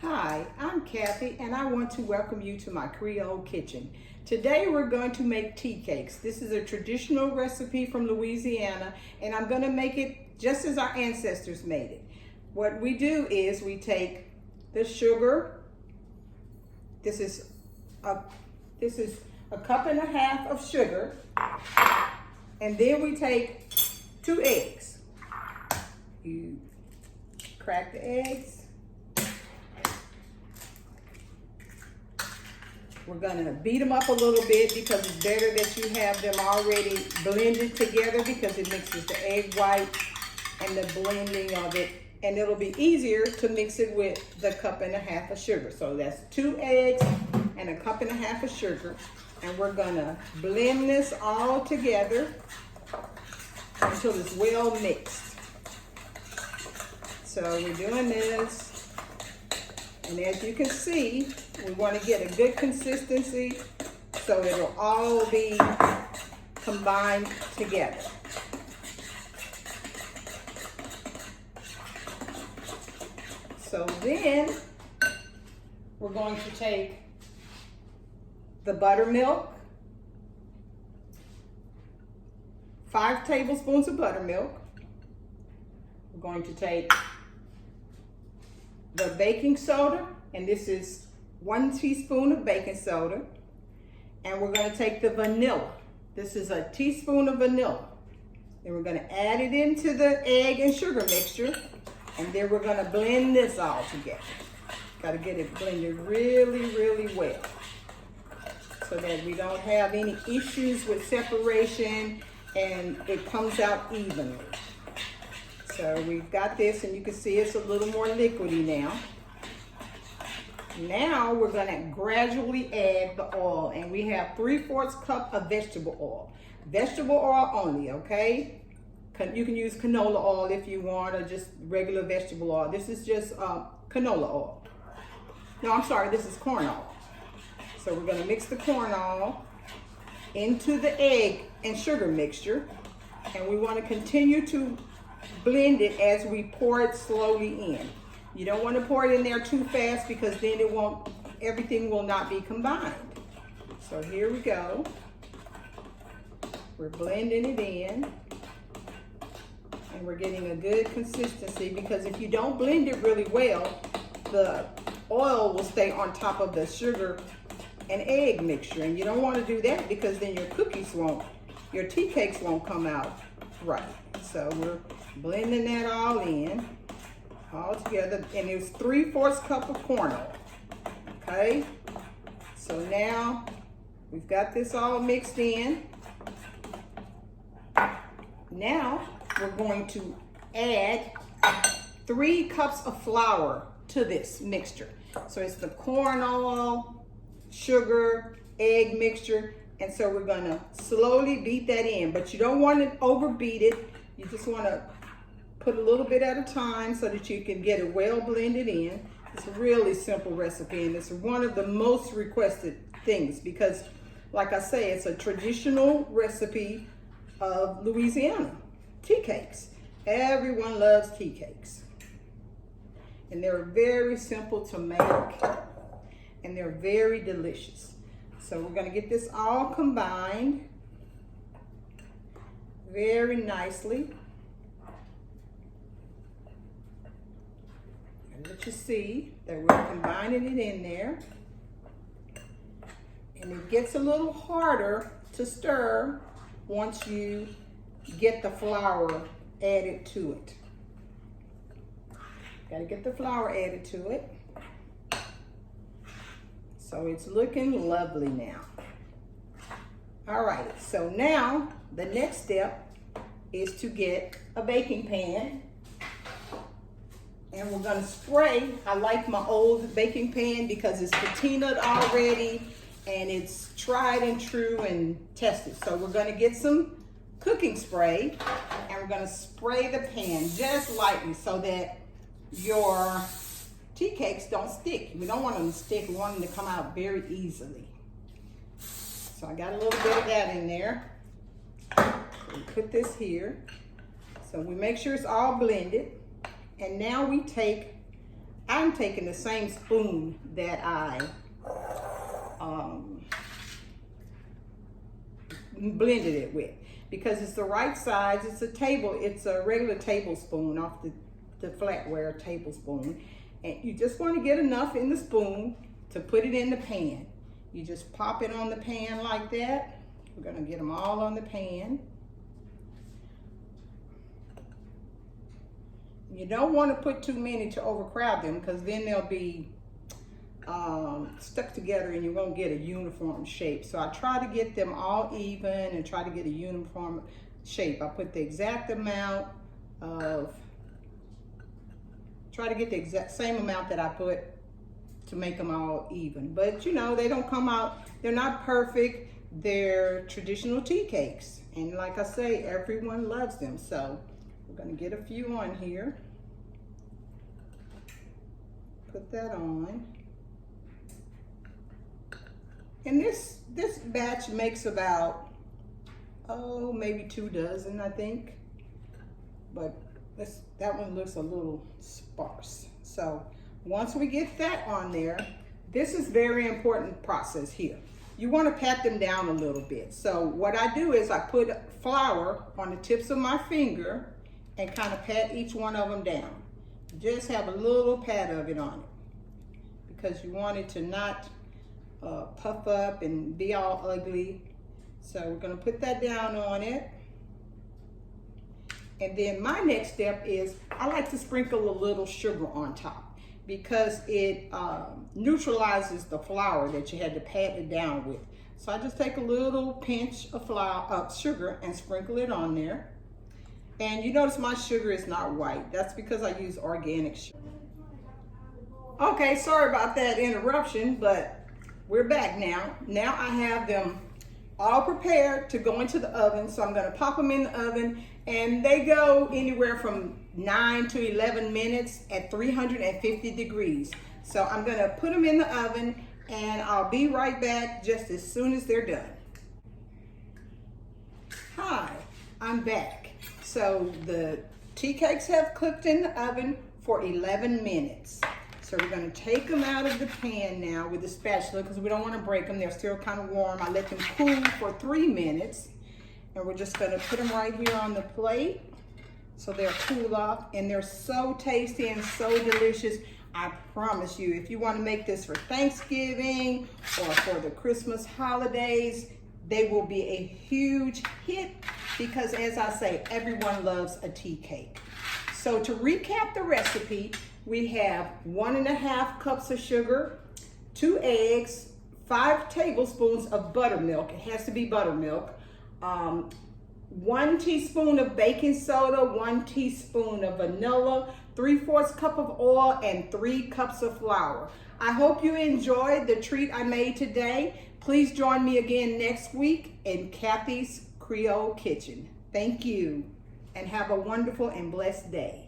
Hi, I'm Cathy and I want to welcome you to my Creole kitchen. Today we're going to make tea cakes. This is a traditional recipe from Louisiana and I'm going to make it just as our ancestors made it. What we do is we take the sugar. This is a cup and a half of sugar, and then we take 2 eggs. You crack the eggs. We're gonna beat them up a little bit because it's better that you have them already blended together because it mixes the egg white and the blending of it, and it'll be easier to mix it with the cup and a half of sugar. So that's 2 eggs and a cup and a half of sugar, and we're gonna blend this all together until it's well mixed. So we're doing this. And as you can see, we want to get a good consistency so it'll all be combined together. So then we're going to take the buttermilk, 5 tablespoons of buttermilk. We're going to take the baking soda, and this is 1 teaspoon of baking soda. And we're going to take the vanilla. This is a teaspoon of vanilla. Then we're going to add it into the egg and sugar mixture, and then we're going to blend this all together. Got to get it blended really, really well so that we don't have any issues with separation and it comes out evenly. So we've got this, and you can see it's a little more liquidy now. Now we're gonna gradually add the oil, and we have 3/4 cup of vegetable oil. Vegetable oil only, okay? You can use canola oil if you want, or just regular vegetable oil. This is just canola oil. No, I'm sorry, this is corn oil. So we're gonna mix the corn oil into the egg and sugar mixture, and we wanna continue to blend it as we pour it slowly in. You don't want to pour it in there too fast because then everything will not be combined. So here we go. We're blending it in, and we're getting a good consistency, because if you don't blend it really well, the oil will stay on top of the sugar and egg mixture, and you don't want to do that because then your tea cakes won't come out right. So we're blending that all in, all together, and it's 3/4 cup of corn oil. Okay, so now we've got this all mixed in. Now we're going to add 3 cups of flour to this mixture. So it's the corn oil, sugar, egg mixture, and so we're gonna slowly beat that in, but you don't want to overbeat it. You just want to put a little bit at a time so that you can get it well blended in. It's a really simple recipe, and it's one of the most requested things because, like I say, it's a traditional recipe of Louisiana. Tea cakes. Everyone loves tea cakes. And they're very simple to make, and they're very delicious. So we're going to get this all combined very nicely. And let you see that we're combining it in there. And it gets a little harder to stir once you get the flour added to it. Got to get the flour added to it. So it's looking lovely now. All right, so now the next step is to get a baking pan, and we're gonna spray. I like my old baking pan because it's patinaed already and it's tried and true and tested. So we're gonna get some cooking spray, and we're gonna spray the pan just lightly so that your tea cakes don't stick. We don't want them to stick, we want them to come out very easily. So I got a little bit of that in there. We put this here. So we make sure it's all blended. And now we take I'm taking the same spoon that I blended it with, because it's the right size. It's a regular tablespoon off the flatware tablespoon. And you just want to get enough in the spoon to put it in the pan. You just pop it on the pan like that. We're gonna get them all on the pan. You don't want to put too many to overcrowd them, because then they'll be stuck together and you won't get a uniform shape. So I try to get them all even and try to get a uniform shape. I put the exact amount of, try to get the exact same amount that I put to make them all even. But you know, they don't come out, they're not perfect. They're traditional tea cakes. And like I say, everyone loves them. So we're gonna get a few on here. Put that on. And this batch makes about, maybe 2 dozen, I think. But that one looks a little sparse. So once we get that on there, this is very important process here. You want to pat them down a little bit. So what I do is I put flour on the tips of my finger and kind of pat each one of them down. Just have a little pat of it on it, because you want it to not puff up and be all ugly. So we're going to put that down on it. And then my next step is I like to sprinkle a little sugar on top, because it neutralizes the flour that you had to pat it down with. So I just take a little pinch of sugar and sprinkle it on there. And you notice my sugar is not white. That's because I use organic sugar. Okay, sorry about that interruption, but we're back now. Now I have them all prepared to go into the oven. So I'm gonna pop them in the oven, and they go anywhere from 9 to 11 minutes at 350 degrees. So I'm gonna put them in the oven, and I'll be right back just as soon as they're done. Hi, I'm back. So the tea cakes have cooked in the oven for 11 minutes. So we're gonna take them out of the pan now with the spatula, because we don't wanna break them. They're still kind of warm. I let them cool for 3 minutes. And we're just gonna put them right here on the plate so they'll cool off. And they're so tasty and so delicious. I promise you, if you wanna make this for Thanksgiving or for the Christmas holidays, they will be a huge hit, because as I say, everyone loves a tea cake. So to recap the recipe, we have 1.5 cups of sugar, 2 eggs, 5 tablespoons of buttermilk. It has to be buttermilk. 1 teaspoon of baking soda, 1 teaspoon of vanilla, 3/4 cup of oil, and 3 cups of flour. I hope you enjoyed the treat I made today. Please join me again next week in Cathy's Creole Kitchen. Thank you, and have a wonderful and blessed day.